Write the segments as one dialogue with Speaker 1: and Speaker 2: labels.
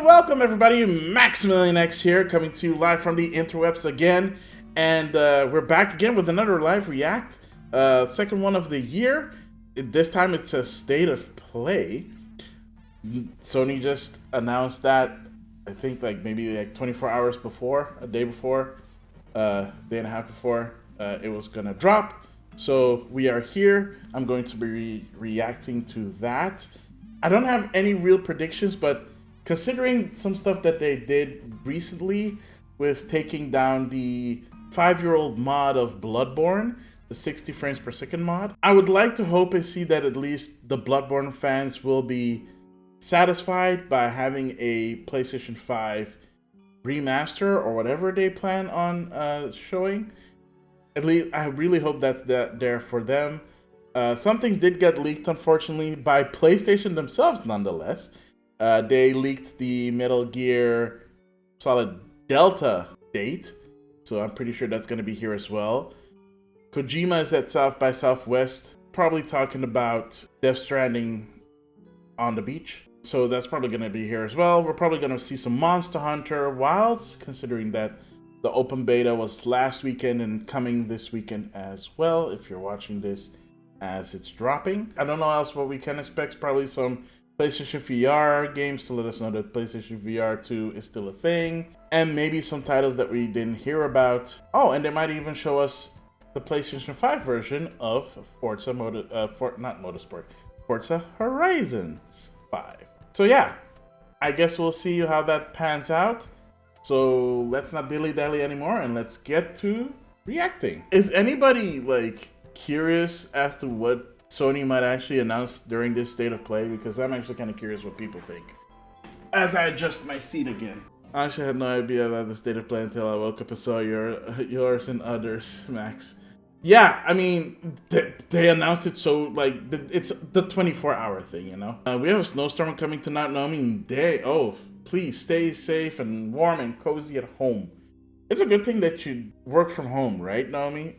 Speaker 1: welcome everybody. Maximilian X here, coming to you live from the interwebs again, and we're back again with another live react, second one of the year. This time it's a state of play. Sony just announced that, I think maybe 24 hours before, a day before, day and a half before it was gonna drop. So we are here. I'm going to be reacting to that. I don't have any real predictions, but considering some stuff that they did recently with taking down the 5-year-old mod of Bloodborne, the 60 frames per second mod, I would like to hope and see that at least the Bloodborne fans will be satisfied by having a PlayStation 5 remaster or whatever they plan on showing. At least I really hope that's there for them. Some things did get leaked, unfortunately, by PlayStation themselves nonetheless. They leaked the Metal Gear Solid Delta date, so I'm pretty sure that's going to be here as well. Kojima is at South by Southwest, probably talking about Death Stranding on the beach, so that's probably going to be here as well. We're probably going to see some Monster Hunter Wilds, considering that the open beta was last weekend and coming this weekend as well, if you're watching this as it's dropping. I don't know else what we can expect. Probably some PlayStation VR games to let us know that PlayStation VR 2 is still a thing, and maybe some titles that we didn't hear about. Oh, and they might even show us the PlayStation 5 version of Forza Horizons 5. So yeah, I guess we'll see how that pans out. So let's not dilly-dally anymore and let's get to reacting. Is anybody curious as to what Sony might actually announce during this state of play? Because I'm actually kind of curious what people think. As I adjust my seat again. I actually had no idea about the state of play until I woke up and saw yours and others, Max. Yeah, I mean, they announced it so, it's the 24-hour thing, you know? We have a snowstorm coming tonight, Naomi. Please stay safe and warm and cozy at home. It's a good thing that you work from home, right, Naomi?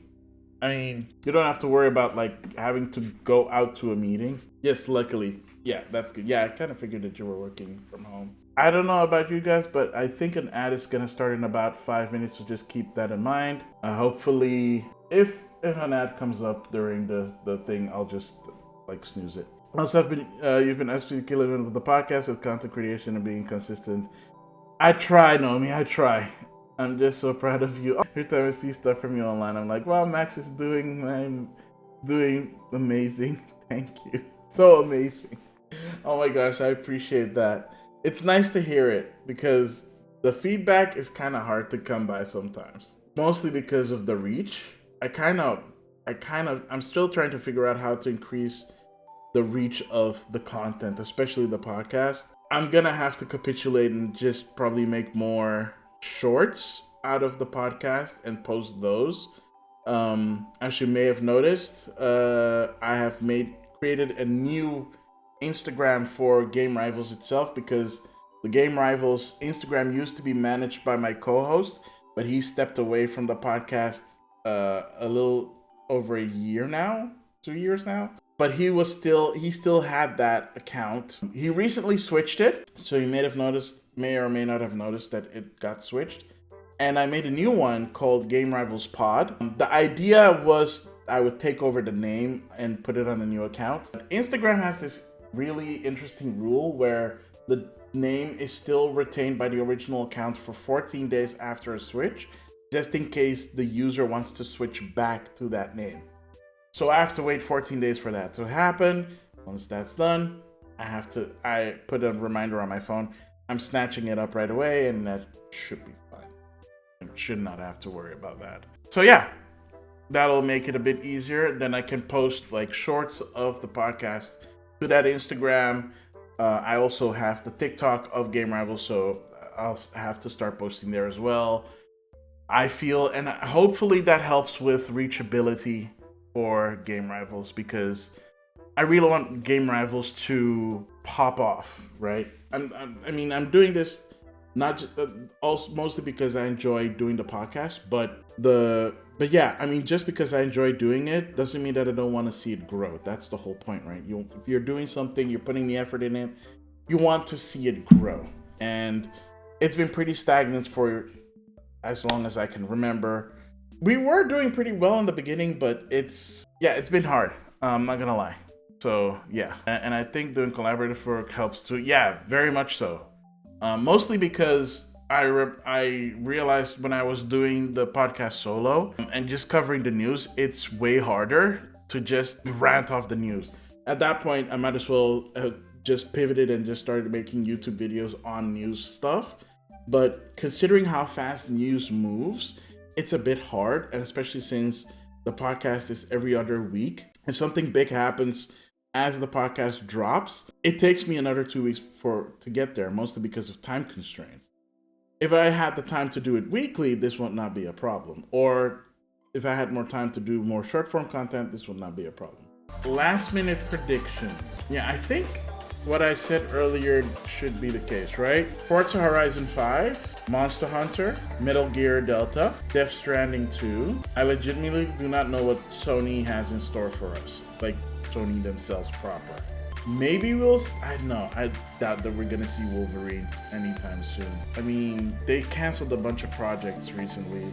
Speaker 1: I mean, you don't have to worry about having to go out to a meeting. Yes, luckily. Yeah, that's good. Yeah, I kind of figured that you were working from home. I don't know about you guys, but I think an ad is going to start in about 5 minutes, so just keep that in mind. Hopefully, if an ad comes up during the thing, I'll just snooze it. Also, you've been absolutely killing it with the podcast, with content creation and being consistent. I try, Naomi, I try. I'm just so proud of you. Every time I see stuff from you online, I'm like, wow, Max is doing amazing. Thank you. So amazing. Oh my gosh, I appreciate that. It's nice to hear it because the feedback is kind of hard to come by sometimes. Mostly because of the reach. I'm still trying to figure out how to increase the reach of the content, especially the podcast. I'm gonna have to capitulate and just probably make more shorts out of the podcast and post those. As you may have noticed, I have created a new Instagram for Game Rivals itself, because the Game Rivals Instagram used to be managed by my co-host, but he stepped away from the podcast a little over a year now, 2 years now. But he still had that account. He recently switched it, so you may or may not have noticed that it got switched. And I made a new one called Game Rivals Pod. The idea was I would take over the name and put it on a new account. But Instagram has this really interesting rule where the name is still retained by the original account for 14 days after a switch, just in case the user wants to switch back to that name. So I have to wait 14 days for that to happen. Once that's done, I put a reminder on my phone. I'm snatching it up right away, and that should be fine. I should not have to worry about that. So yeah, that'll make it a bit easier. Then I can post shorts of the podcast to that Instagram. I also have the TikTok of Game Rivals, so I'll have to start posting there as well. I feel, and hopefully that helps with reachability for Game Rivals, because I really want Game Rivals to pop off, right? I'm doing this also mostly because I enjoy doing the podcast, but yeah, just because I enjoy doing it doesn't mean that I don't want to see it grow. That's the whole point, right? If you're doing something, you're putting the effort in it, you want to see it grow. and it's been pretty stagnant for as long as I can remember. We were doing pretty well in the beginning, but it's been hard. I'm not gonna lie. So yeah, and I think doing collaborative work helps too. Yeah, very much so. Mostly because I realized when I was doing the podcast solo and just covering the news, it's way harder to just rant off the news. At that point, I might as well just pivoted and just started making YouTube videos on news stuff. But considering how fast news moves, it's a bit hard, and especially since the podcast is every other week. If something big happens as the podcast drops, it takes me another 2 weeks to get there, mostly because of time constraints. If I had the time to do it weekly, this would not be a problem. Or if I had more time to do more short form content, this would not be a problem. Last minute prediction. Yeah, I think what I said earlier should be the case, right? Forza Horizon 5, Monster Hunter, Metal Gear Delta, Death Stranding 2. I legitimately do not know what Sony has in store for us. Like Sony themselves proper. Maybe I doubt that we're gonna see Wolverine anytime soon. I mean, they canceled a bunch of projects recently.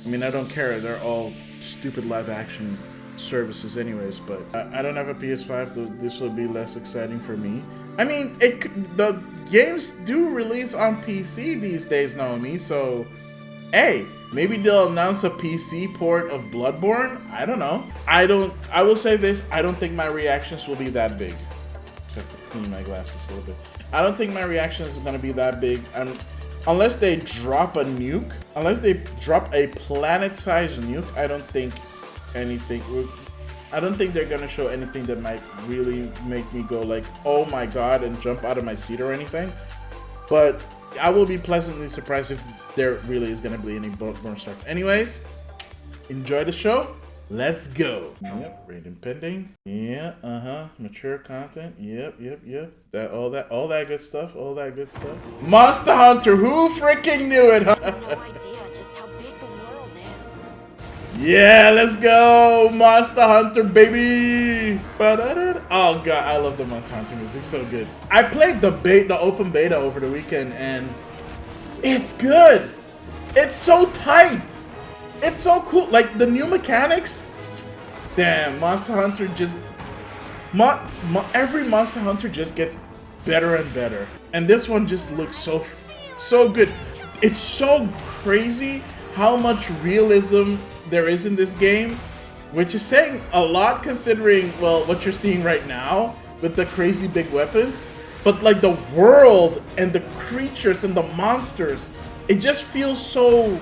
Speaker 1: I mean, I don't care. They're all stupid live action services anyways, but I don't have a PS5, so this will be less exciting for me. I mean, the games do release on PC these days, Naomi, so hey, maybe they'll announce a PC port of Bloodborne. I don't know. I will say this, I don't think my reactions will be that big. Just have to clean my glasses a little bit. I don't think my reactions is gonna be that big. Unless they drop a nuke, unless they drop a planet-sized nuke, I don't think they're gonna show anything that might really make me go like, oh my god, and jump out of my seat or anything. But I will be pleasantly surprised if there really is gonna be any Bloodborne stuff. Anyways, enjoy the show. Let's go. Yep, rating pending. Yeah, mature content. Yep. All that good stuff. Monster Hunter, who freaking knew it, huh?
Speaker 2: I have no idea just how big the world is.
Speaker 1: Yeah, let's go, Monster Hunter, baby. Oh god, I love the Monster Hunter music, so good. I played the open beta over the weekend, and it's good. It's so tight. It's so cool. Like the new mechanics. Damn, Monster Hunter just every Monster Hunter just gets better and better, and this one just looks so good. It's so crazy how much realism there is in this game, which is saying a lot considering, well, what you're seeing right now with the crazy big weapons. But like the world and the creatures and the monsters, it just feels so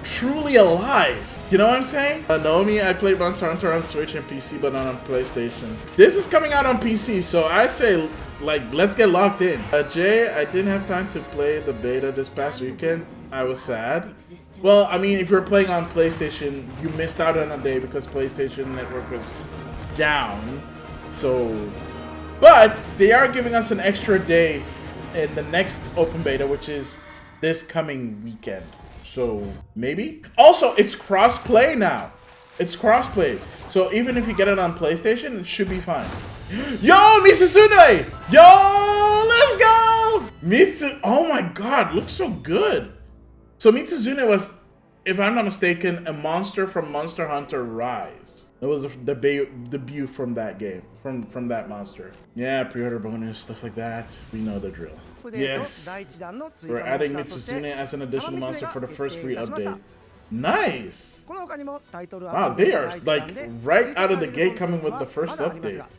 Speaker 1: truly alive. You know what I'm saying? Naomi, I played Monster Hunter on Switch and PC, but not on PlayStation. This is coming out on PC, so I say, like, let's get locked in. Jay, I didn't have time to play the beta this past weekend. I was sad. Well, I mean, if you're playing on PlayStation, you missed out on a day because PlayStation Network was down. So, but they are giving us an extra day in the next open beta, which is this coming weekend. So maybe. Also, it's cross-play now. It's cross-play. So even if you get it on PlayStation, it should be fine. Yo, Mitsuzune! Yo, let's go! Oh my god, looks so good. So Mitsuzune was, if I'm not mistaken, a monster from Monster Hunter Rise. That was the debut from that game, from that monster. Yeah, pre-order bonus, stuff like that. We know the drill. Yes, we're adding Mitsuzune as an additional monster for the first free update. Nice! Wow, they are like right out of the gate coming with the first update.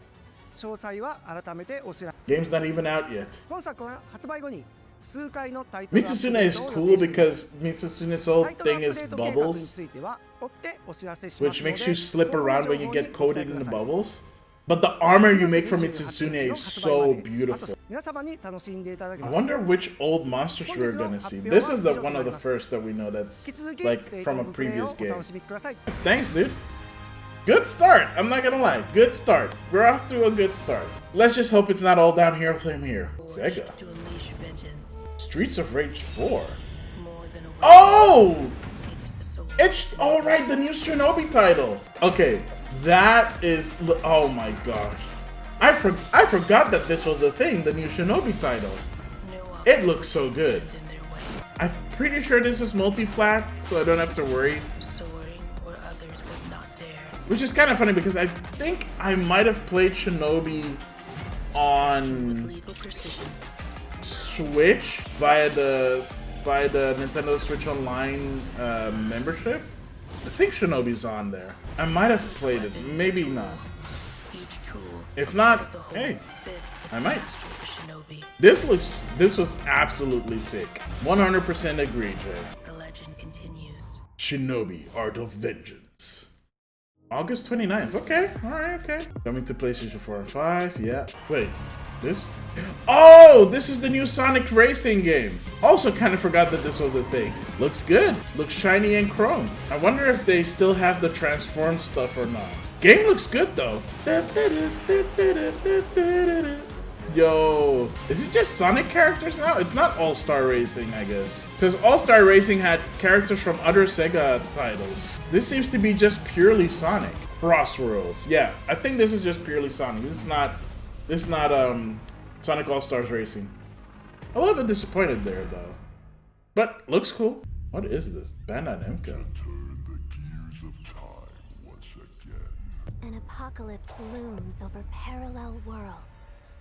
Speaker 1: Game's not even out yet. Mitsuzune is cool because Mitsuzune's whole thing is bubbles, which makes you slip around when you get coated in the bubbles. But the armor you make from Mitsuzune is so beautiful. I wonder which old monsters we're gonna see. This is one of the first that we know that's like from a previous game. Thanks, dude. Good start. I'm not gonna lie. Good start. We're off to a good start. Let's just hope it's not all downhill from here. Sega. Streets of Rage 4. Oh! It's alright, the new Shinobi title. Okay, that is, oh my gosh. I forgot that this was a thing, the new Shinobi title. It looks so good. I'm pretty sure this is multi-plat, so I don't have to worry. Which is kind of funny because I think I might have played Shinobi on Switch via the Nintendo Switch Online membership. I think Shinobi's on there. I might have played it, maybe not. If not, hey, I might. This was absolutely sick. 100% agree, Jay.
Speaker 2: The legend continues.
Speaker 1: Shinobi Art of Vengeance. August 29th. Okay, alright, okay. Coming to PlayStation 4 and 5, yeah. Wait, this? Oh, this is the new Sonic Racing game. Also kind of forgot that this was a thing. Looks good. Looks shiny and chrome. I wonder if they still have the transform stuff or not. Game looks good though. Yo, is it just Sonic characters now? It's not All-Star Racing, I guess. Because All-Star Racing had characters from other Sega titles. This seems to be just purely Sonic. Crossworlds. Yeah, I think this is just purely Sonic. This is not Sonic All-Stars Racing. A little bit disappointed there though. But looks cool. What is this? Bandai Namco.
Speaker 3: An apocalypse looms over parallel worlds.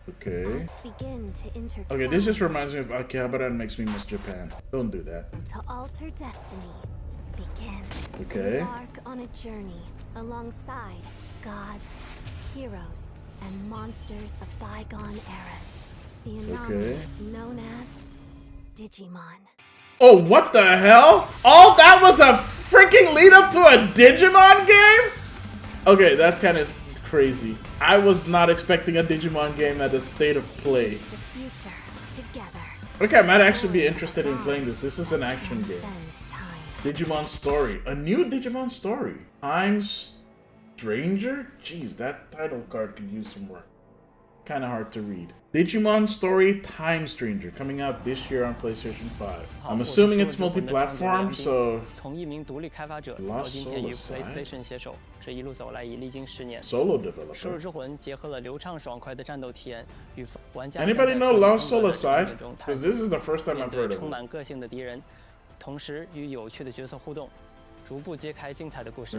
Speaker 1: Okay.
Speaker 3: Begin to intertwine.
Speaker 1: Okay, this just reminds me of Akihabara and makes me miss Japan. Don't do that.
Speaker 3: To alter destiny, begin.
Speaker 1: Okay.
Speaker 3: Embark on a journey alongside gods, heroes, and monsters of bygone eras. The anomaly known as Digimon.
Speaker 1: Oh, what the hell? Oh, that was a freaking lead up to a Digimon game? Okay, that's kind of crazy. I was not expecting a Digimon game at a state of play.
Speaker 3: The future together.
Speaker 1: Okay, I might actually be interested in playing this. This is an action game. Digimon Story. A new Digimon Story. Time Stranger? Jeez, that title card could use some work. Kind of hard to read. Digimon Story Time Stranger, coming out this year on PlayStation 5. I'm assuming it's multi-platform, so... Lost Soul Aside? Solo developer. Anybody know Lost Soul Aside? Because this is the first time I've heard of it.
Speaker 4: 同时与有趣的角色互动，逐步揭开精彩的故事。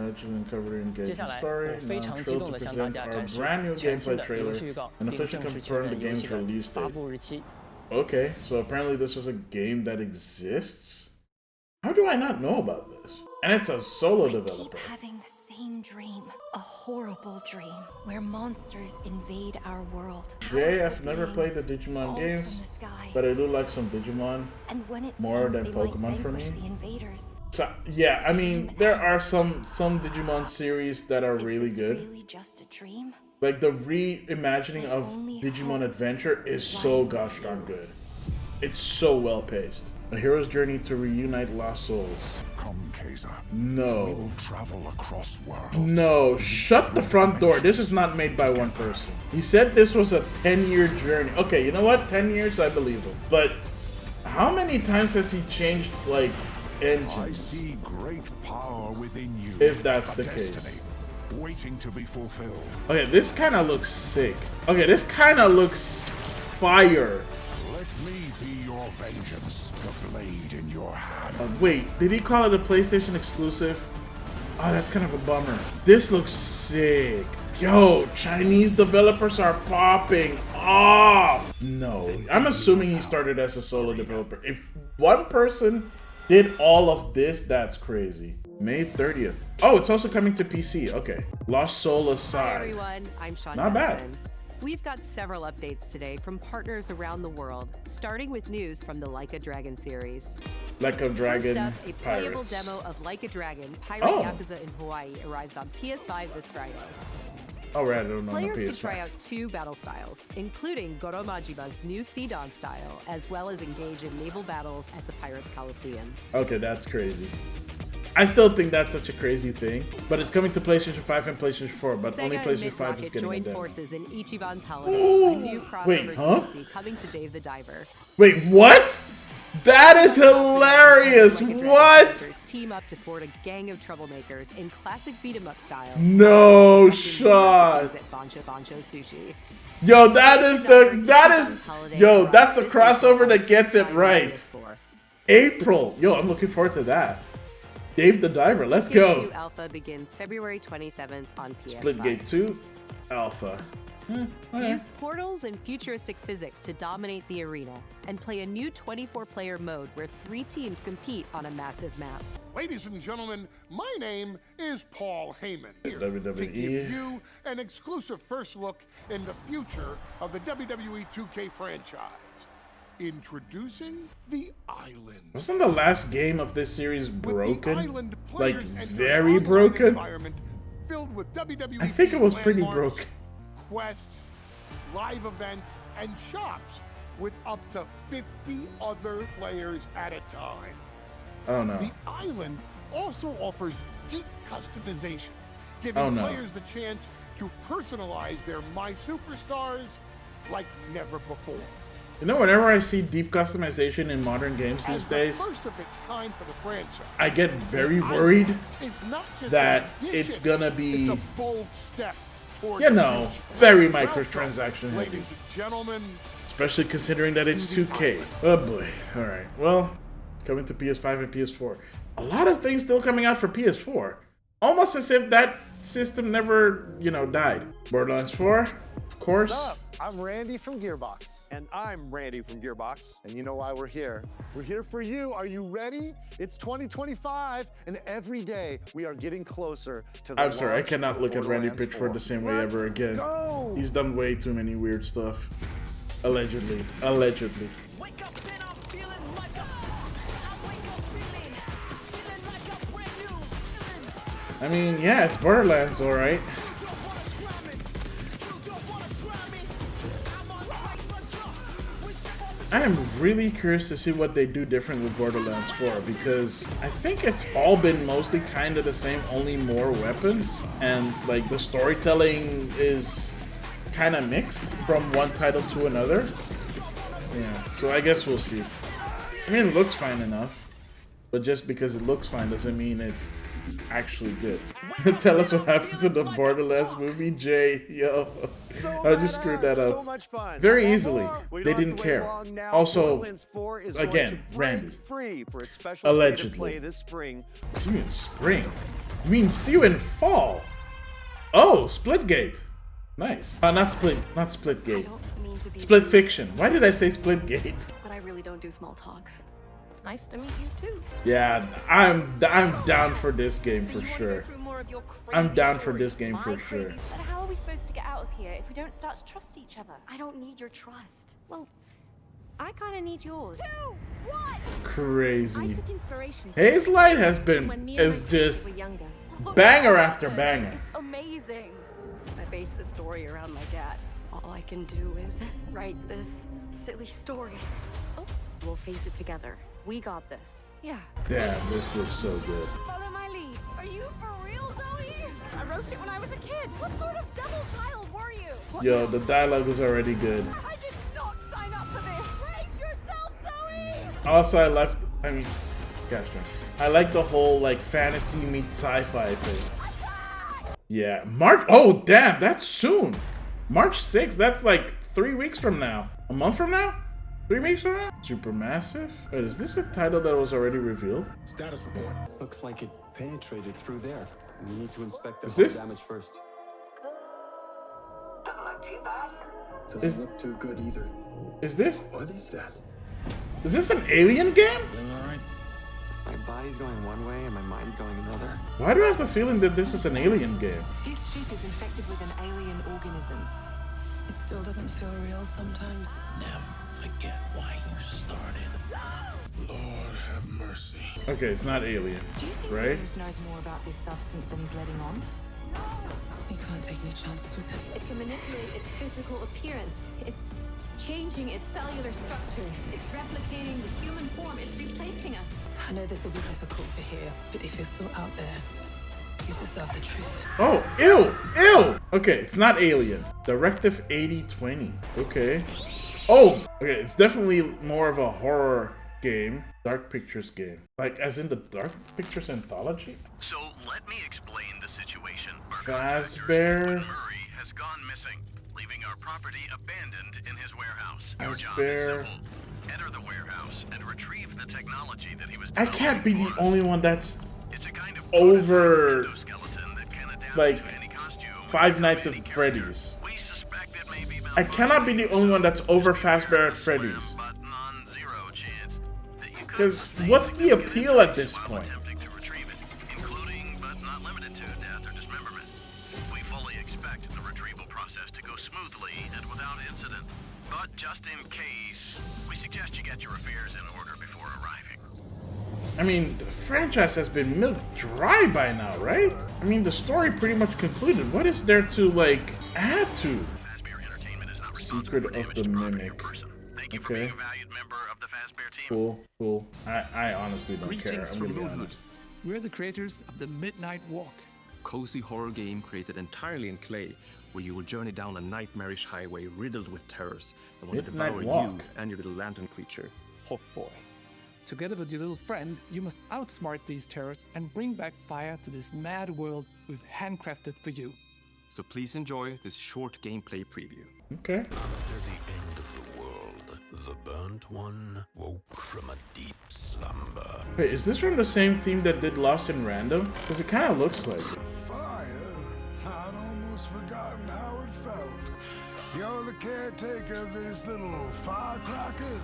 Speaker 4: 接下来，我非常激动地向大家展示全新的游戏预告，并正式确认游戏的发布日期。
Speaker 1: Okay, so apparently this is a game that exists? How do I not know about this? And it's a solo developer.
Speaker 2: Keep having the same dream. A horrible dream where monsters invade our world.
Speaker 1: Jay, I've never played the Digimon games, but I do like some Digimon more than Pokemon for me. So, yeah, I mean, there are some Digimon series that are really good.
Speaker 2: Really just a dream?
Speaker 1: Like the reimagining of Digimon Adventure is so gosh darn good. It's so well paced. A hero's journey to reunite lost souls.
Speaker 5: Come, Kaiser.
Speaker 1: No.
Speaker 5: We will travel across worlds.
Speaker 1: No, shut the front door. This is not made by one person. He said this was a 10-year journey. Okay, you know what? 10 years, I believe him. But how many times has he changed, like, engines?
Speaker 5: I see great power within you.
Speaker 1: If that's
Speaker 5: a
Speaker 1: the
Speaker 5: destiny
Speaker 1: case.
Speaker 5: Waiting to be fulfilled.
Speaker 1: Okay, this kind of looks sick. Okay, this kind of looks fire.
Speaker 5: Let me be your vengeance, the blade in your hand.
Speaker 1: Wait, did he call it a PlayStation exclusive? Oh, that's kind of a bummer. This looks sick. Yo, Chinese developers are popping off. No, I'm assuming he started as a solo developer. If one person did all of this, that's crazy. May 30th. Oh, it's also coming to PC. Okay. Lost Soul Aside.
Speaker 6: Hi everyone, I'm Sean
Speaker 1: Not bad.
Speaker 6: Madison. We've got several updates today from partners around the world, starting with news from the Like a Dragon series.
Speaker 1: Like a Dragon
Speaker 6: First up, a playable
Speaker 1: Pirates.
Speaker 6: demo of Like a Dragon, Pirate
Speaker 1: Oh.
Speaker 6: Yakuza in Hawaii arrives on PS5 this Friday.
Speaker 1: Oh, right, I don't know.
Speaker 6: Players
Speaker 1: the
Speaker 6: can try
Speaker 1: PS5.
Speaker 6: out 2 battle styles, including Goro Majima's new Sidon style, as well as engage in naval battles at the Pirates Coliseum.
Speaker 1: Okay, that's crazy. I still think that's such a crazy thing, but it's coming to PlayStation 5 and PlayStation 4, but only
Speaker 6: Sega
Speaker 1: PlayStation
Speaker 6: and
Speaker 1: 5 is
Speaker 6: Mid-Rocket
Speaker 1: getting a
Speaker 6: joined
Speaker 1: demo.
Speaker 6: forces in Ichiban's Holiday, a new crossover
Speaker 1: Wait, huh?
Speaker 6: DLC coming to Dave the Diver.
Speaker 1: Wait, what? That is hilarious!
Speaker 6: Like a Dragon
Speaker 1: What?
Speaker 6: characters team up to thwart a gang of troublemakers in classic beat-em-up style.
Speaker 1: No shot.
Speaker 6: At Bancho Sushi.
Speaker 1: Yo, that's the crossover that gets it right. April. Yo, I'm looking forward to that. Dave the Diver, let's go.
Speaker 6: Splitgate 2 Alpha begins February 27th on PS5.
Speaker 1: Splitgate 2 Alpha.
Speaker 6: Use portals and futuristic physics to dominate the arena and play a new 24-player mode where 3 teams compete on a massive map.
Speaker 5: Ladies and gentlemen, my name is Paul Heyman, here
Speaker 1: WWE.
Speaker 5: to give you an exclusive first look in the future of the WWE 2K franchise. Introducing the Island.
Speaker 1: Wasn't the last game of this series broken? Like,
Speaker 5: very
Speaker 1: broken?
Speaker 5: Filled with WWE
Speaker 1: I think it was pretty broken.
Speaker 5: Quests, live events, and shops with up to 50 other players at a time.
Speaker 1: Oh no.
Speaker 5: The Island also offers deep customization, giving players the chance to personalize their My Superstars like never before.
Speaker 1: You know, whenever I see deep customization in modern games these days,
Speaker 5: first of its kind for the franchise,
Speaker 1: I get very worried that
Speaker 5: it's
Speaker 1: gonna be,
Speaker 5: a bold step toward
Speaker 1: you know, very microtransaction heavy.
Speaker 5: Ladies and gentlemen,
Speaker 1: especially considering that it's 2K. Oh boy. Alright, well, coming to PS5 and PS4. A lot of things still coming out for PS4. Almost as if that system never, you know, died. Borderlands 4, of course.
Speaker 7: What's up? I'm Randy from Gearbox. And I'm Randy from Gearbox. And you know why we're here. We're here for you. Are you ready? It's 2025, and every day we are getting closer to the
Speaker 1: I'm sorry, I
Speaker 7: launch
Speaker 1: cannot
Speaker 7: of
Speaker 1: look at Randy
Speaker 7: Borderlands
Speaker 1: Pitchford the same way ever again.
Speaker 7: Go!
Speaker 1: He's done way too many weird stuff. Allegedly. Allegedly.
Speaker 8: Wake up and I'm feeling like I wake up feeling like a brand new.
Speaker 1: I mean, yeah, it's Borderlands, alright. I am really curious to see what they do different with Borderlands 4 because I think it's all been mostly kind of the same, only more weapons, and like the storytelling is kind of mixed from one title to another. Yeah, so I guess we'll see. I mean, it looks fine enough, but just because it looks fine doesn't mean it's actually good. Tell us what happened to the Borderlands movie, Jay. Yo, I just screwed that up very easily. They didn't care. Also, again, Randy, allegedly. See you in spring? You mean see you in fall? Oh, Splitgate. Nice. Not Splitgate. Split Fiction. Why did I say Splitgate?
Speaker 2: But I really don't do small talk. Nice to meet you too.
Speaker 1: Yeah, I'm down for this game for sure. I'm down for this game for sure.
Speaker 2: But how are we supposed to get out of here if we don't start to trust each other? I don't need your trust. Well, I kind of need yours. 2, 1.
Speaker 1: Crazy.
Speaker 3: Inspiration
Speaker 1: Haze Light has been just banger after banger.
Speaker 2: It's amazing. I base the story around my dad. All I can do is write this silly story. Oh, we'll face it together. We got this. Yeah.
Speaker 1: Damn, this looks so good.
Speaker 2: Follow my lead. Are you for real, Zoe? I wrote it when I was a kid. What sort of double child were you?
Speaker 1: Yo, the dialogue is already good.
Speaker 2: I did not sign up for this. Brace yourself, Zoe!
Speaker 1: Also, gosh darn. I like the whole like fantasy meets sci-fi thing. Yeah, oh damn, that's soon. March 6th, that's like 3 weeks from now. A month from now? 3 weeks from now? Supermassive? Wait, is this a title that was already revealed?
Speaker 9: Status report. Looks like it penetrated through there. We need to inspect the damage first.
Speaker 8: Doesn't look too bad.
Speaker 9: Doesn't look too good either.
Speaker 1: Is this?
Speaker 9: What is that?
Speaker 1: Is this an alien game?
Speaker 9: Alright. My body's going one way and my mind's going another.
Speaker 1: Why do I have the feeling that this is an alien game?
Speaker 10: This ship is infected with an alien organism. It still doesn't feel real sometimes.
Speaker 5: Never forget why you started. Lord have mercy.
Speaker 1: Okay, it's not alien,
Speaker 10: Do you think
Speaker 1: right?
Speaker 10: Williams knows more about this substance than he's letting on? We can't take any chances with him.
Speaker 11: It can manipulate its physical appearance. It's changing its cellular structure. It's replicating the human form. It's replacing us.
Speaker 10: I know this will be difficult to hear, but if you're still out there, you deserve the truth.
Speaker 1: Oh, ew! Ew! Okay, it's not alien. Directive 8020. Okay. Oh! Okay, it's definitely more of a horror game, Dark Pictures game. Like, as in the Dark Pictures anthology?
Speaker 12: So let me explain the situation.
Speaker 1: Fazbear
Speaker 12: has gone missing, leaving our property abandoned in his warehouse.
Speaker 1: Your job is simple.
Speaker 12: Enter the warehouse and retrieve the technology that he was.
Speaker 1: I can't be the only one that's over like Five Nights at Freddy's. I cannot be the only one that's over Fazbear at Freddy's. Because what's the appeal at this point?
Speaker 12: Including but not limited to death or dismemberment. We fully expect the retrieval process to go smoothly and without incident. But just in case, we suggest you get your affairs in order before arriving.
Speaker 1: I mean, the franchise has been milked dry by now, right? I mean, the story pretty much concluded. What is there to, like, add to? Secret of the Mimic. Okay. Cool, cool. I honestly don't care. I'm gonna be honest.
Speaker 13: We're the creators of the Midnight Walk.
Speaker 14: Cozy horror game created entirely in clay, where you will journey down a nightmarish highway riddled with terrors that want to devour you and your little lantern creature, Hawk Boy.
Speaker 13: Together with your little friend, you must outsmart these terrors and bring back fire to this mad world we've handcrafted for you.
Speaker 14: So please enjoy this short gameplay preview.
Speaker 1: Okay.
Speaker 15: After the end of the world, the burnt one woke from a deep slumber.
Speaker 1: Wait, is this from the same team that did Lost in Random? Because it kind of looks like it.
Speaker 16: Fire? I'd almost forgotten how it felt. You're the caretaker of this little firecracker?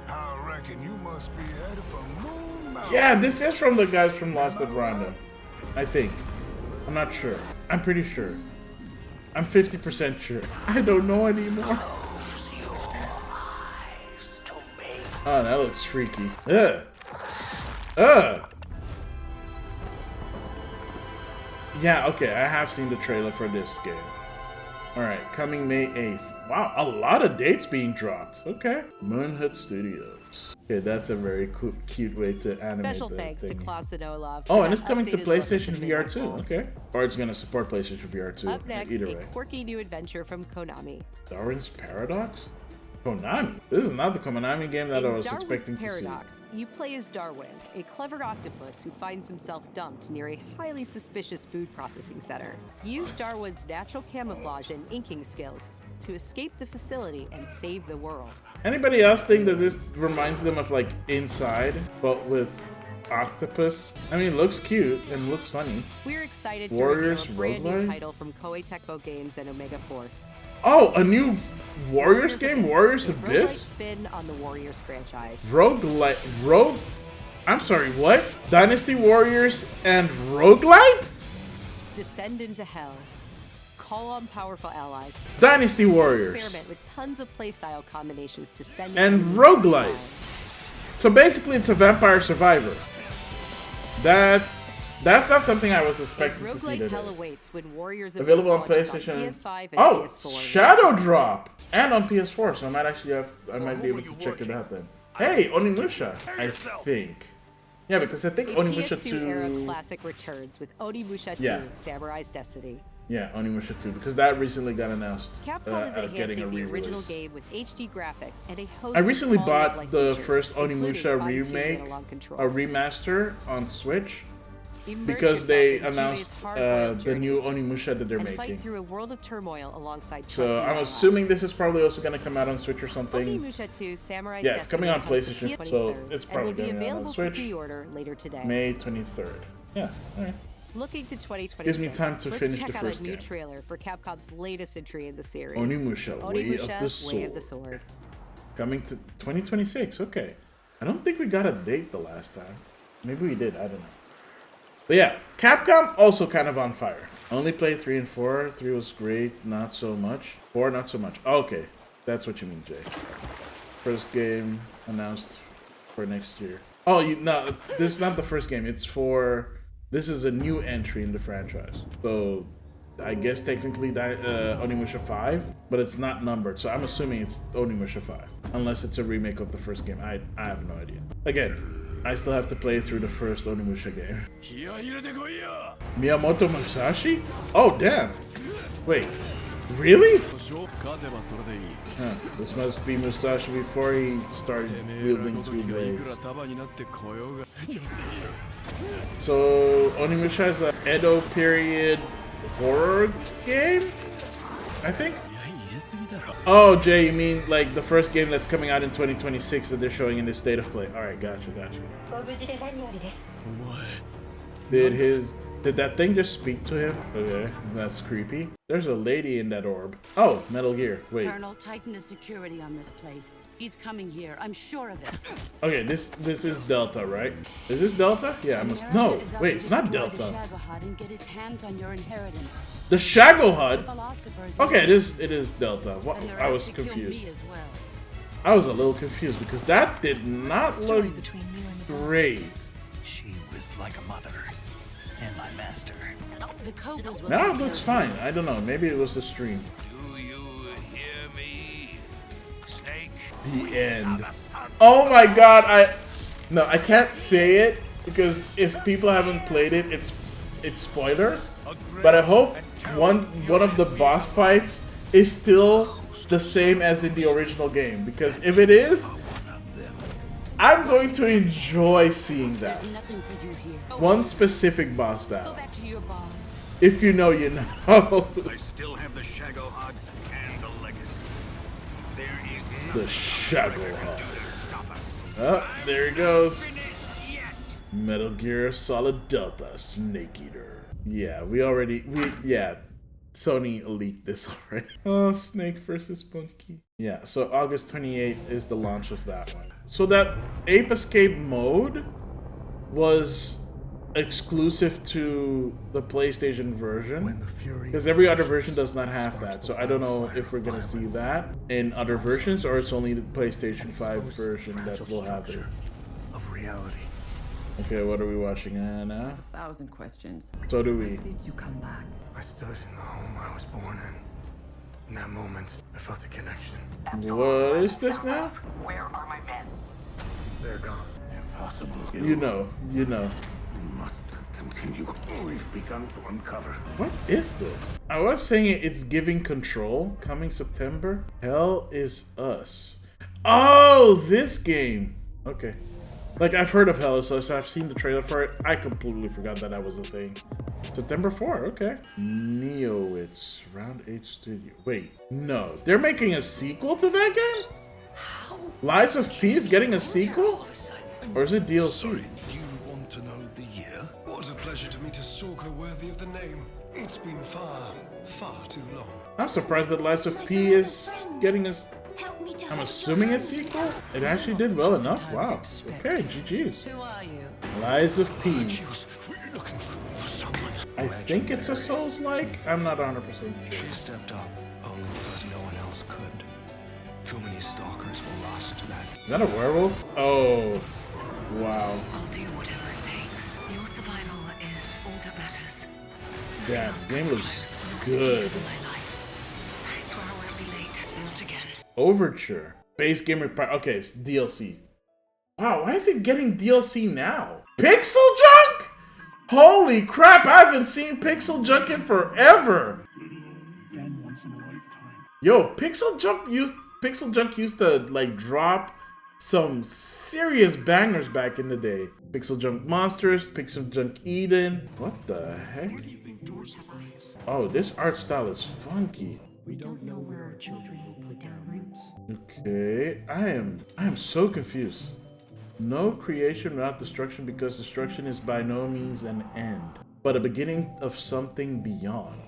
Speaker 16: I reckon you must be headed for Moon Mountain.
Speaker 1: Yeah, this is from the guys from Lost in Random. I think. I'm not sure. I'm pretty sure. I'm 50% sure. I don't know anymore. Oh, that looks freaky. Ugh. Ugh. Yeah, okay, I have seen the trailer for this game. Alright, coming May 8th. Wow, a lot of dates being dropped. Okay. Moonhood Studios. Okay, that's a very cute way to animate.
Speaker 6: Special thanks to Klaus and Olaf.
Speaker 1: Oh, and it's coming to PlayStation VR too. Okay. Or it's going to support PlayStation VR too.
Speaker 6: Up next,
Speaker 1: either
Speaker 6: a
Speaker 1: way.
Speaker 6: quirky new adventure from Konami.
Speaker 1: Darwin's Paradox? Konami? This is not the Konami game that I was expecting to see.
Speaker 6: You play as Darwin, a clever octopus who finds himself dumped near a highly suspicious food processing center. Use Darwin's natural camouflage and inking skills to escape the facility and save the world.
Speaker 1: Anybody else think that this reminds them of like Inside, but with octopus? I mean, it looks cute and looks funny.
Speaker 6: We're excited to
Speaker 1: Warriors
Speaker 6: reveal a brand new
Speaker 1: Roguelite?
Speaker 6: title from Koei Tecmo Games and Omega Force.
Speaker 1: Oh, a new Warriors game? Warriors Abyss?
Speaker 6: Spin on the Warriors franchise.
Speaker 1: I'm sorry, what? Dynasty Warriors and Roguelite?
Speaker 6: Descend into hell. Call on powerful allies.
Speaker 1: Dynasty Warriors.
Speaker 6: Experiment with tons of playstyle combinations to send
Speaker 1: and Roguelite. So basically it's a Vampire Survivor. That's not something I was expecting to see today.
Speaker 6: Hell awaits when Warriors
Speaker 1: available on PlayStation.
Speaker 6: On PS5 and
Speaker 1: oh,
Speaker 6: PS4
Speaker 1: Shadow Drop! And on PS4, so I might be able to check it out then. Hey, Onimusha, I think. Yeah, because I think Onimusha 2...
Speaker 6: era classic returns with Onimusha 2, Samurai's Destiny.
Speaker 1: Yeah, Onimusha 2, because that recently got announced.
Speaker 6: Capcom is enhancing the original game with HD graphics and a host
Speaker 1: I recently bought the
Speaker 6: features,
Speaker 1: first Onimusha remake, a remaster on Switch, because they announced the new Onimusha that they're making.
Speaker 6: Fight through a world of turmoil alongside
Speaker 1: so I'm assuming this is probably also going to come out on Switch or something.
Speaker 6: Onimusha 2, Samurai's
Speaker 1: yeah, it's coming on PlayStation, so it's
Speaker 6: will
Speaker 1: probably
Speaker 6: be
Speaker 1: going to be on
Speaker 6: available
Speaker 1: Switch.
Speaker 6: For pre-order later today.
Speaker 1: May 23rd. Yeah, alright.
Speaker 6: Looking to 2026.
Speaker 1: Gives me time to finish the first game.
Speaker 6: Let's check out a new trailer for Capcom's latest entry in the series.
Speaker 1: Onimusha, Way of the Sword. Coming to 2026, okay. I don't think we got a date the last time. Maybe we did, I don't know. But yeah, Capcom also kind of on fire. I only played 3 and 4. 3 was great, not so much. 4, not so much. Okay, that's what you mean, Jay. First game announced for next year. Oh, no, this is not the first game. It's for... This is a new entry in the franchise. So, I guess technically Onimusha 5, but it's not numbered. So I'm assuming it's Onimusha 5. Unless it's a remake of the first game. I have no idea. Again, I still have to play through the first Onimusha game. Miyamoto Musashi? Oh, damn. Wait. Really? Huh. This must be Musashi before he started wielding two blades. So, Onimusha is an Edo period horror game? I think? Oh, Jay, you mean like the first game that's coming out in 2026 that they're showing in this state of play? Alright, gotcha. Did that thing just speak to him? Okay, that's creepy. There's a lady in that orb. Oh, Metal Gear. Wait.
Speaker 17: Colonel, tighten the security on this place. He's coming here. I'm sure of it.
Speaker 1: Okay, this is Delta, right? Is this Delta? Yeah, I must. No, wait, it's not Delta.
Speaker 17: And get its hands on your inheritance.
Speaker 1: The Shagohod? Okay, it is Delta. What? I was confused. I was a little confused because that did not look great.
Speaker 8: She was like a mother. And my master.
Speaker 1: Now it looks fine. I don't know. Maybe it was the stream.
Speaker 8: Do you hear me, Snake?
Speaker 1: The end. Oh my god! I can't say it because if people haven't played it, it's spoilers. But I hope one of the boss fights is still the same as in the original game, because if it is, I'm going to enjoy seeing that. One specific boss battle.
Speaker 17: Go back to your boss.
Speaker 1: If you know, you know.
Speaker 8: I still have the Shagohod and the legacy. There is
Speaker 1: the Shagohod. Oh, there he goes. Metal Gear Solid Delta Snake Eater. Yeah, Sony leaked this already. Oh, Snake versus Monkey. Yeah, so August 28th is the launch of that one. So that Ape Escape mode was exclusive to the PlayStation version, because every other version does not have that. So I don't know if we're gonna see that in other versions, or it's only the PlayStation 5 version that will have it.
Speaker 8: Of reality.
Speaker 1: Okay, what are we watching now?
Speaker 10: 1,000 questions.
Speaker 1: So do we.
Speaker 10: Did you come back?
Speaker 16: I stood in the home I was born in. In that moment, I felt a connection.
Speaker 1: What is this now?
Speaker 8: Where are my men?
Speaker 16: They're gone. Impossible.
Speaker 1: You know.
Speaker 16: We must continue. We've begun to uncover.
Speaker 1: What is this? I was saying it's giving control. Coming September. Hell is Us. Oh, this game. Okay. Like, I've heard of Hell is Us. I've seen the trailer for it. I completely forgot that was a thing. September 4, okay. Neowitz, Round 8 Studio. Wait, no. They're making a sequel to that game? How? Lies of P is getting a sequel? Or is it DLC?
Speaker 16: Sorry, you want to know the year? What a pleasure to meet a stalker worthy of the name. It's been far, far too long.
Speaker 1: I'm surprised that Lies of P is getting a... I'm assuming a sequel? It actually did well enough. Wow. Okay, GG's.
Speaker 17: Who are you?
Speaker 1: Lies of P. I think it's a Souls-like. I'm not 100% sure.
Speaker 16: She stepped up only because no one else could. Too many stalkers were lost to that.
Speaker 1: Is that a werewolf? Oh, wow.
Speaker 17: I'll do whatever it takes. Your survival is all that matters.
Speaker 1: Damn, this game looks good.
Speaker 17: I swear I won't be late. Not again.
Speaker 1: Overture. Base game repair. Okay, it's DLC. Wow, why is it getting DLC now? Pixel Junk? Holy crap, I haven't seen Pixel Junk in forever. Yo, Pixel Junk used to like drop some serious bangers back in the day. Pixel Junk Monsters, Pixel Junk Eden. What the heck? Oh, this art style is funky.
Speaker 18: We don't know where our children will put their roots.
Speaker 1: Okay, I am so confused. No creation without destruction, because destruction is by no means an end, but a beginning of something beyond.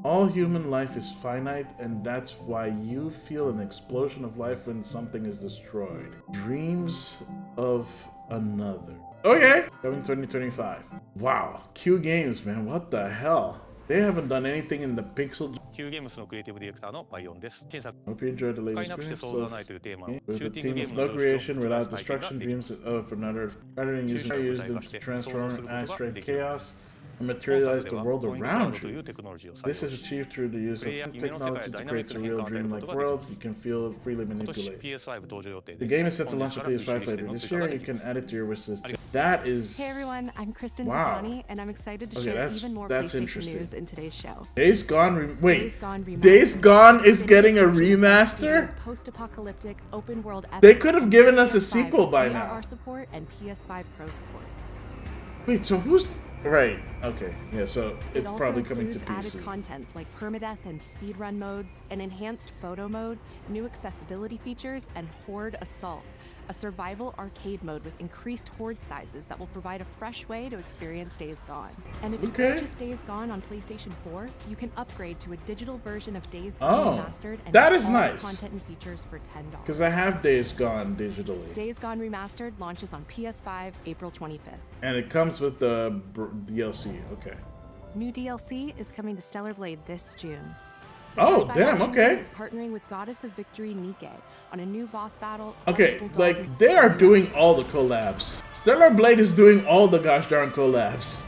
Speaker 1: All human life is finite, and that's why you feel an explosion of life when something is destroyed. Dreams of another. Okay, coming 2025. Wow, Q Games, man, what the hell? They haven't done anything in the Pixel.
Speaker 19: Q Games のクリエイティブディレクターのバイオンです。新作
Speaker 1: Hope you enjoyed the
Speaker 19: 不
Speaker 1: latest
Speaker 19: 快なくして
Speaker 1: experience
Speaker 19: そうではないというテーマを
Speaker 1: with
Speaker 19: シ
Speaker 1: the
Speaker 19: ューティング
Speaker 1: team
Speaker 19: ゲー
Speaker 1: of
Speaker 19: ムの
Speaker 1: no
Speaker 19: 常識
Speaker 1: creation
Speaker 19: を
Speaker 1: without
Speaker 19: プラス体験が
Speaker 1: destruction,
Speaker 19: できます
Speaker 1: dreams of another, rather than using the transform abstract chaos and materialize the world around you. This is achieved through the use of technology to create a real dreamlike world you can feel and freely manipulate. The game is set to launch on PS5 later this year, and you can add it to your wish list. That is...
Speaker 20: Hey everyone, I'm Kristen Zatani, and I'm excited to share even more PlayStation news in today's show.
Speaker 1: Days Gone Days Gone is getting a remaster?
Speaker 20: Post-apocalyptic open world.
Speaker 1: They could have given us a sequel by now.
Speaker 20: ARR support and PS5 Pro support.
Speaker 1: Wait, so who's... Right, okay. Yeah, so it's probably coming to PC.
Speaker 20: It also includes added content like permadeath and speedrun modes, an enhanced photo mode, new accessibility features, and Horde Assault, a survival arcade mode with increased horde sizes that will provide a fresh way to experience Days Gone. And if you purchase Days Gone on PlayStation 4, you can upgrade to a digital version of Days Gone Remastered and
Speaker 1: that is
Speaker 20: all
Speaker 1: nice.
Speaker 20: Content and features for $10.
Speaker 1: Because I have Days Gone digitally.
Speaker 20: Days Gone Remastered launches on PS5 April 25th.
Speaker 1: And it comes with the DLC, okay.
Speaker 20: New DLC is coming to Stellar Blade this June.
Speaker 1: Oh, damn, okay.
Speaker 20: Is partnering with Goddess of Victory Nike on a new boss battle.
Speaker 1: Okay, like, they are doing all the collabs. Stellar Blade is doing all the gosh darn collabs.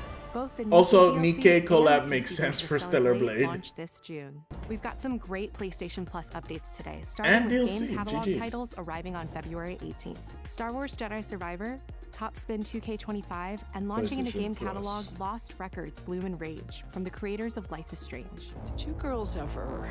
Speaker 1: Also, Nike collab makes sense for Stellar Blade.
Speaker 20: Launch this June. We've got some great PlayStation Plus updates today, starting with game catalog titles arriving on February 18th. Star Wars Jedi Survivor, Top Spin 2K25, and launching in a game catalog, Lost Records Bloom and Rage, from the creators of Life is Strange.
Speaker 21: Did you girls ever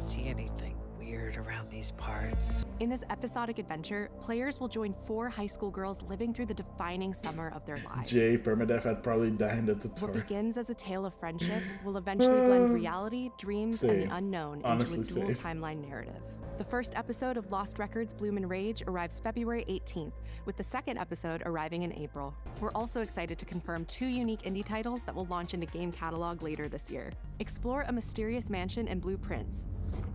Speaker 21: see anything weird around these parts?
Speaker 20: In this episodic adventure, players will join 4 high school girls living through the defining summer of their lives.
Speaker 1: Jay Permadeath had probably died at the
Speaker 20: What
Speaker 1: tour.
Speaker 20: begins as a tale of friendship will eventually blend reality, dreams, and the unknown into a dual timeline narrative. The first episode of Lost Records Bloom and Rage arrives February 18th, with the second episode arriving in April. We're also excited to confirm 2 unique indie titles that will launch into game catalog later this year. Explore a mysterious mansion and blueprints,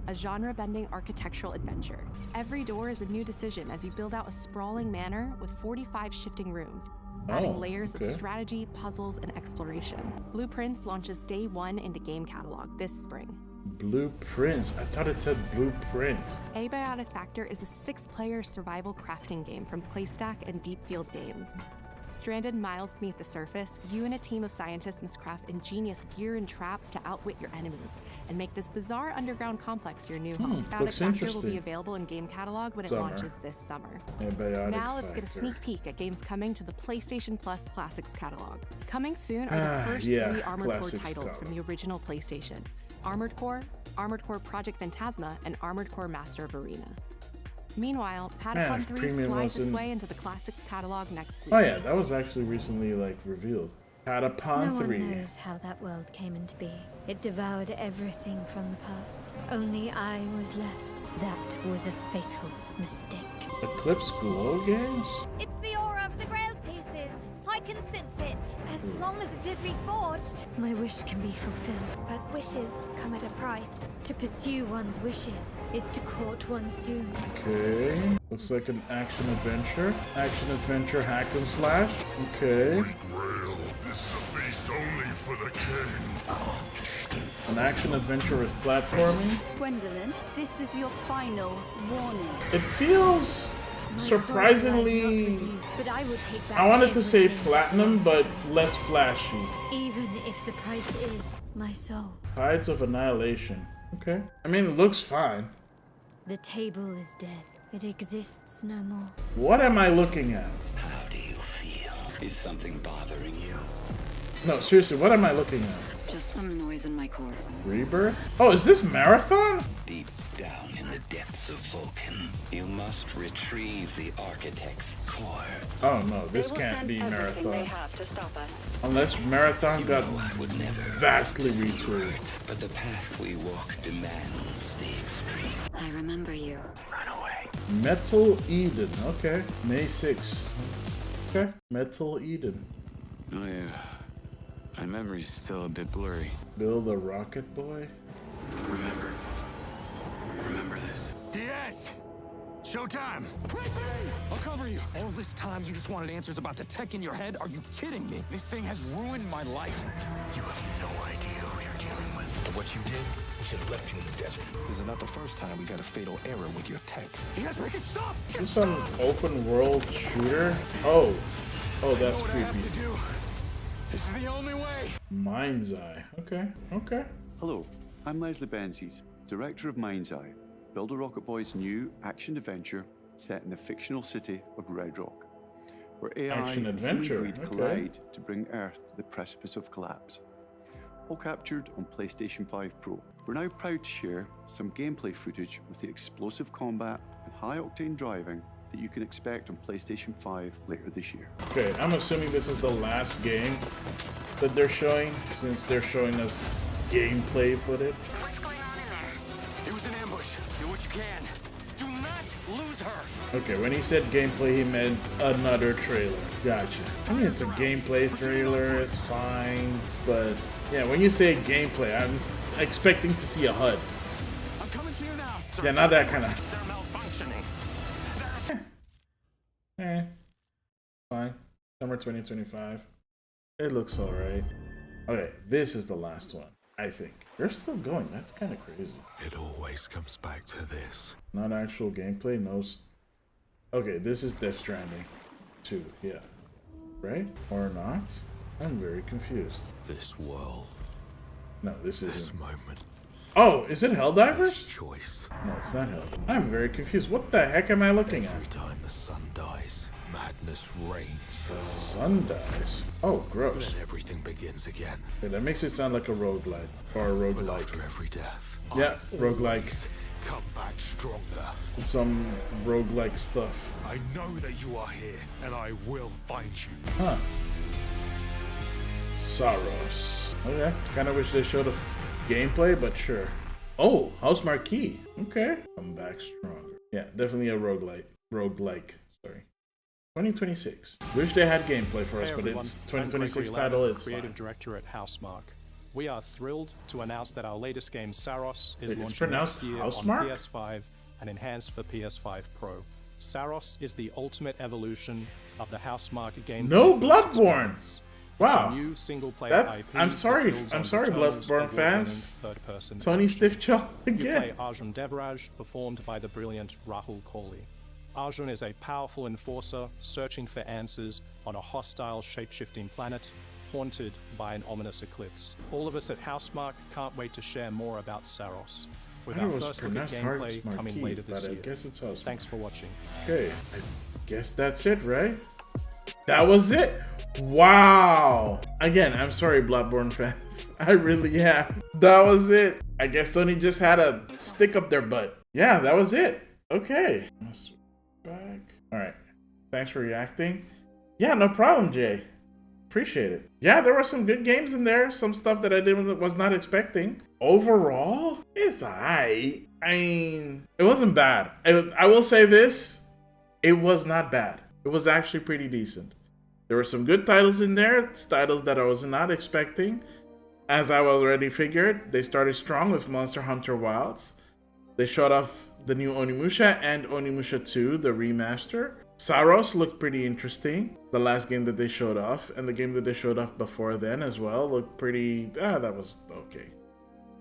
Speaker 20: a genre-bending architectural adventure. Every door is a new decision as you build out a sprawling manor with 45 shifting rooms, adding layers of strategy, puzzles, and exploration. Blueprints launches day 1 into game catalog this spring.
Speaker 1: Blueprints. I thought it said Blueprint.
Speaker 20: Abiotic Factor is a 6-player survival crafting game from Playstack and Deep Field Games. Stranded miles beneath the surface, you and a team of scientists must craft ingenious gear and traps to outwit your enemies and make this bizarre underground complex your new home. Abiotic Factor will be available in game catalog when it launches this summer. Now let's get a sneak peek at games coming to the PlayStation Plus Classics catalog. Coming soon are the first 3 Armored Core titles from the original PlayStation: Armored Core Project Phantasma, and Armored Core Master of Arena. Meanwhile, Patapon 3 slides its way into the Classics catalog next week.
Speaker 1: Oh yeah, that was actually recently revealed. Patapon 3.
Speaker 3: No one knows how that world came into being. It devoured everything from the past. Only I was left. That was a fatal mistake.
Speaker 1: Eclipse Glow Games?
Speaker 22: It's the aura of the Grail pieces. I can sense it. As long as it is reforged.
Speaker 3: My wish can be fulfilled.
Speaker 22: But wishes come at a price.
Speaker 3: To pursue one's wishes is to court one's doom.
Speaker 1: Okay. Looks like an action-adventure. Action-adventure hack and slash. Okay.
Speaker 16: Grail, this is a feast only for the king.
Speaker 1: An action-adventure with platforming.
Speaker 17: Gwendolyn, this is your final warning.
Speaker 1: It feels surprisingly...
Speaker 3: But I will take back
Speaker 1: I wanted to say platinum, but less flashy.
Speaker 3: Even if the price is my soul.
Speaker 1: Tides of Annihilation. Okay. I mean, it looks fine.
Speaker 3: The table is dead. It exists no more.
Speaker 1: What am I looking at?
Speaker 15: How do you feel? Is something bothering you?
Speaker 1: No, seriously, what am I looking at?
Speaker 17: Just some noise in my core.
Speaker 1: Rebirth? Oh, is this Marathon?
Speaker 15: Deep down in the depths of Vulcan, you must retrieve the Architect's core.
Speaker 1: Oh no, this can't be Marathon.
Speaker 17: They have to stop us.
Speaker 1: Unless Marathon got vastly retooled.
Speaker 15: But the path we walk demands the extreme.
Speaker 17: I remember you.
Speaker 15: Run away.
Speaker 1: Metal Eden, okay. May 6th. Okay, Metal Eden.
Speaker 9: Oh yeah. My memory's still a bit blurry.
Speaker 1: Build a rocket boy?
Speaker 9: Remember this.
Speaker 7: DS! Showtime!
Speaker 23: I'll cover you. All this time you just wanted answers about the tech in your head? Are you kidding me? This thing has ruined my life.
Speaker 15: You have no idea who you're dealing with. And what you did, we should have left you in the desert.
Speaker 23: This is not the first time we've had a fatal error with your tech.
Speaker 7: DS, make it stop!
Speaker 1: Is this some open world shooter? Oh, that's creepy.
Speaker 23: This is the only way.
Speaker 1: Mind's Eye. Okay. Okay.
Speaker 2: Hello, I'm Leslie Benzies, director of Mind's Eye, Builder Rocket Boy's new action-adventure set in the fictional city of Red Rock, where AI and human greed collide to bring Earth to the precipice of collapse. All captured on PlayStation 5 Pro. We're now proud to share some gameplay footage with the explosive combat and high-octane driving that you can expect on PlayStation 5 later this year.
Speaker 1: Okay, I'm assuming this is the last game that they're showing, since they're showing us gameplay footage.
Speaker 23: What's going on in there? It was an ambush. Do what you can. Do not lose her.
Speaker 1: Okay, when he said gameplay, he meant another trailer. Gotcha. I mean, it's a gameplay trailer, it's fine, but yeah, when you say gameplay, I'm expecting to see a HUD.
Speaker 23: I'm coming to you now.
Speaker 1: Yeah, not that kind of.
Speaker 23: They're malfunctioning.
Speaker 1: Fine. Summer 2025. It looks alright. Okay, this is the last one, I think. They're still going. That's kind of crazy.
Speaker 15: It always comes back to this.
Speaker 1: Not actual gameplay, no. Okay, this is Death Stranding 2, yeah. Right? Or not? I'm very confused.
Speaker 15: This world.
Speaker 1: No, this isn't.
Speaker 15: This moment.
Speaker 1: Oh, is it Helldivers?
Speaker 15: This choice.
Speaker 1: No, it's not Hell. I'm very confused. What the heck am I looking at?
Speaker 15: Every time the sun dies, madness reigns.
Speaker 1: The sun dies? Oh, gross.
Speaker 15: Then everything begins again.
Speaker 1: Okay, that makes it sound like a roguelike. Or a roguelike.
Speaker 15: But after every death,
Speaker 1: yeah, roguelike.
Speaker 15: Come back stronger.
Speaker 1: Some roguelike stuff.
Speaker 15: I know that you are here, and I will find you.
Speaker 1: Huh. Saros. Okay. Kinda wish they showed a gameplay, but sure. Oh, House Marquee. Okay. Come back stronger. Yeah, definitely a roguelike. Sorry. 2026. Wish they had gameplay for us, but it's 2026 title. It's
Speaker 4: creative director at Housemarque. We are thrilled to announce that our latest game, Saros, is launching next year on PS5 and enhanced for PS5 Pro. Saros is the ultimate evolution of the Housemarque game.
Speaker 1: No Bloodborne. Wow.
Speaker 4: New single-player IP
Speaker 1: I'm sorry, Bloodborne fans. Tony Stiffjaw again.
Speaker 4: You play Arjun Devraj, performed by the brilliant Rahul Kohli. Arjun is a powerful enforcer searching for answers on a hostile, shape-shifting planet haunted by an ominous eclipse. All of us at Housemarque can't wait to share more about Saros, with our first look at gameplay coming later this year. Thanks for watching.
Speaker 1: Okay, I guess that's it, right? That was it. Wow. Again, I'm sorry, Bloodborne fans. I really am. That was it. I guess Sony just had a stick up their butt. Yeah, that was it. Okay. Back. All right. Thanks for reacting. Yeah, no problem, Jay. Appreciate it. Yeah, there were some good games in there. Some stuff that I was not expecting. Overall, it's alright. I mean, it wasn't bad. I will say this. It was not bad. It was actually pretty decent. There were some good titles in there. It's titles that I was not expecting. As I already figured, they started strong with Monster Hunter Wilds. They showed off the new Onimusha and Onimusha 2, the remaster. Saros looked pretty interesting. The last game that they showed off, and the game that they showed off before then as well, looked pretty... that was okay,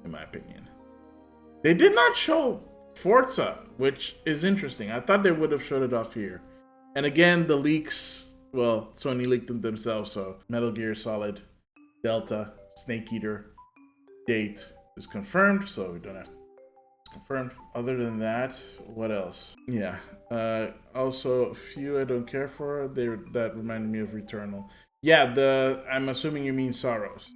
Speaker 1: in my opinion. They did not show Forza, which is interesting. I thought they would have showed it off here. And again, the leaks, well, Sony leaked them themselves, so Metal Gear Solid Delta Snake Eater date is confirmed, so we don't have to. It's confirmed. Other than that, what else? Yeah. Also, a few I don't care for. That reminded me of Returnal. Yeah, I'm assuming you mean Saros.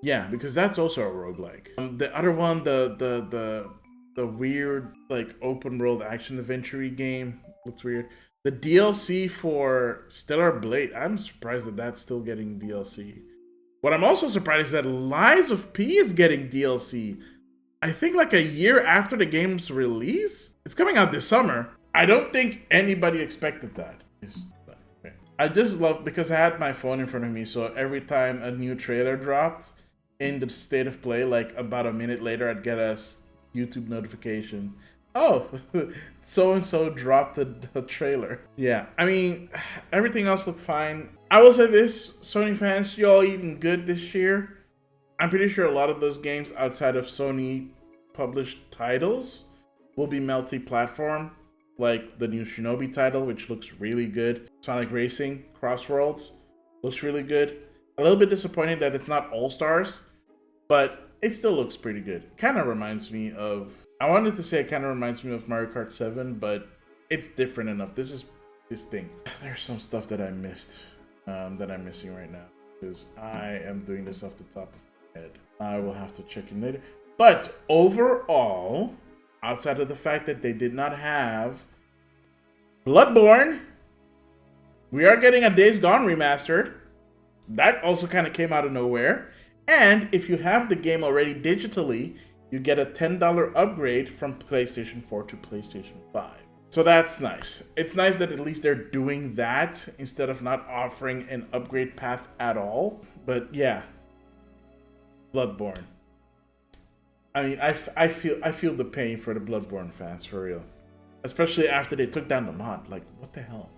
Speaker 1: Yeah, because that's also a roguelike. The other one, the weird like open world action adventure game looks weird. The DLC for Stellar Blade, I'm surprised that that's still getting DLC. What I'm also surprised is that Lies of P is getting DLC. I think like a year after the game's release. It's coming out this summer. I don't think anybody expected that. I just love, because I had my phone in front of me, so every time a new trailer dropped in the state of play, like about a minute later, I'd get a YouTube notification. Oh, so-and-so dropped the trailer. Yeah, I mean, everything else looked fine. I will say this, Sony fans, y'all eating good this year. I'm pretty sure a lot of those games outside of Sony published titles will be multi-platform, like the new Shinobi title, which looks really good. Sonic Racing Crossworlds looks really good. A little bit disappointed that it's not All-Stars, but it still looks pretty good. Kind of reminds me of, I wanted to say it kind of reminds me of Mario Kart 7, but it's different enough. This is distinct. There's some stuff that I missed, that I'm missing right now, because I am doing this off the top of my head. I will have to check in later. But overall, outside of the fact that they did not have Bloodborne, we are getting a Days Gone remastered. That also kind of came out of nowhere. And if you have the game already digitally, you get a $10 upgrade from PlayStation 4 to PlayStation 5. So that's nice. It's nice that at least they're doing that instead of not offering an upgrade path at all. But yeah, Bloodborne. I mean, I feel the pain for the Bloodborne fans, for real. Especially after they took down the mod. Like, what the hell?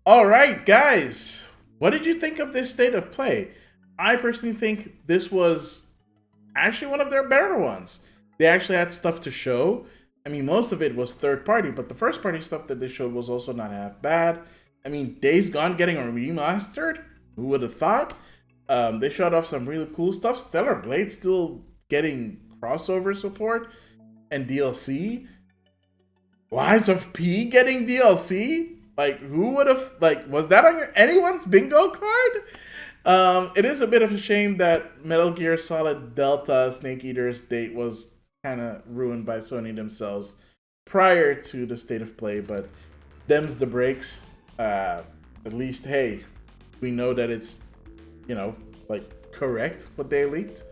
Speaker 1: All right, guys. What did you think of this state of play? I personally think this was actually one of their better ones. They actually had stuff to show. I mean, most of it was third party, but the first party stuff that they showed was also not half bad. I mean, Days Gone getting a remastered? Who would have thought? They showed off some really cool stuff. Stellar Blade still getting crossover support and DLC. Lies of P getting DLC? Like, who would have, like, was that on anyone's bingo card? It is a bit of a shame that Metal Gear Solid Delta Snake Eater's date was kind of ruined by Sony themselves prior to the state of play, but them's the breaks. At least, hey, we know that it's, you know, like, correct what they leaked.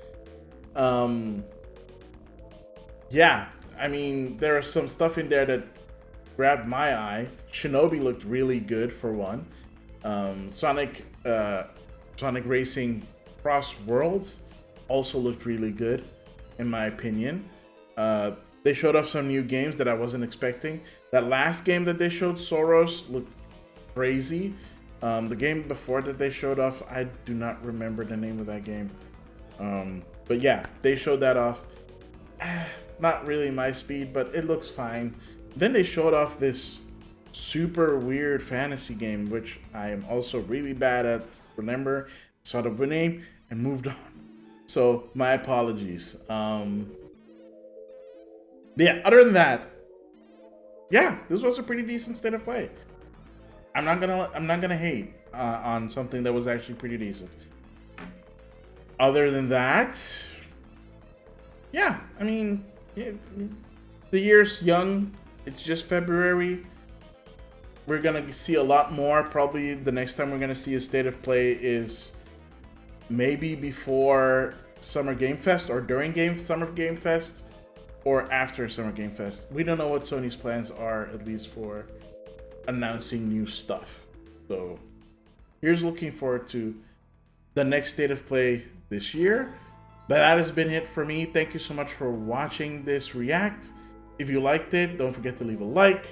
Speaker 1: Yeah, I mean, there is some stuff in there that grabbed my eye. Shinobi looked really good for one. Sonic Racing Cross Worlds also looked really good, in my opinion. They showed off some new games that I wasn't expecting. That last game that they showed, Soros, looked crazy. The game before that they showed off, I do not remember the name of that game. But yeah, they showed that off. Not really my speed, but it looks fine. Then they showed off this super weird fantasy game, which I am also really bad at. Remember, saw the name and moved on. So my apologies. Yeah, other than that, yeah, this was a pretty decent state of play. I'm not gonna hate on something that was actually pretty decent. Other than that, yeah, I mean, yeah, the year's young. It's just February. We're gonna see a lot more. Probably the next time we're gonna see a state of play is maybe before Summer Game Fest or during Summer Game Fest or after Summer Game Fest. We don't know what Sony's plans are, at least for announcing new stuff. So here's looking forward to the next state of play this year. But that has been it for me. Thank you so much for watching this react. If you liked it, don't forget to leave a like,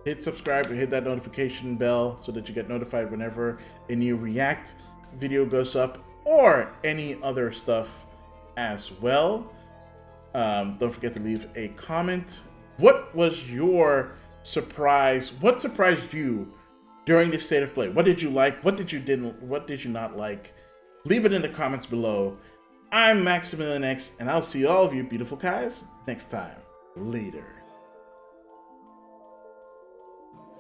Speaker 1: hit subscribe, and hit that notification bell so that you get notified whenever a new react video goes up or any other stuff as well. Don't forget to leave a comment. What was your surprise? What surprised you during this state of play? What did you like? What did you not like? Leave it in the comments below. I'm Maximilian X, and I'll see all of you beautiful guys next time. Later.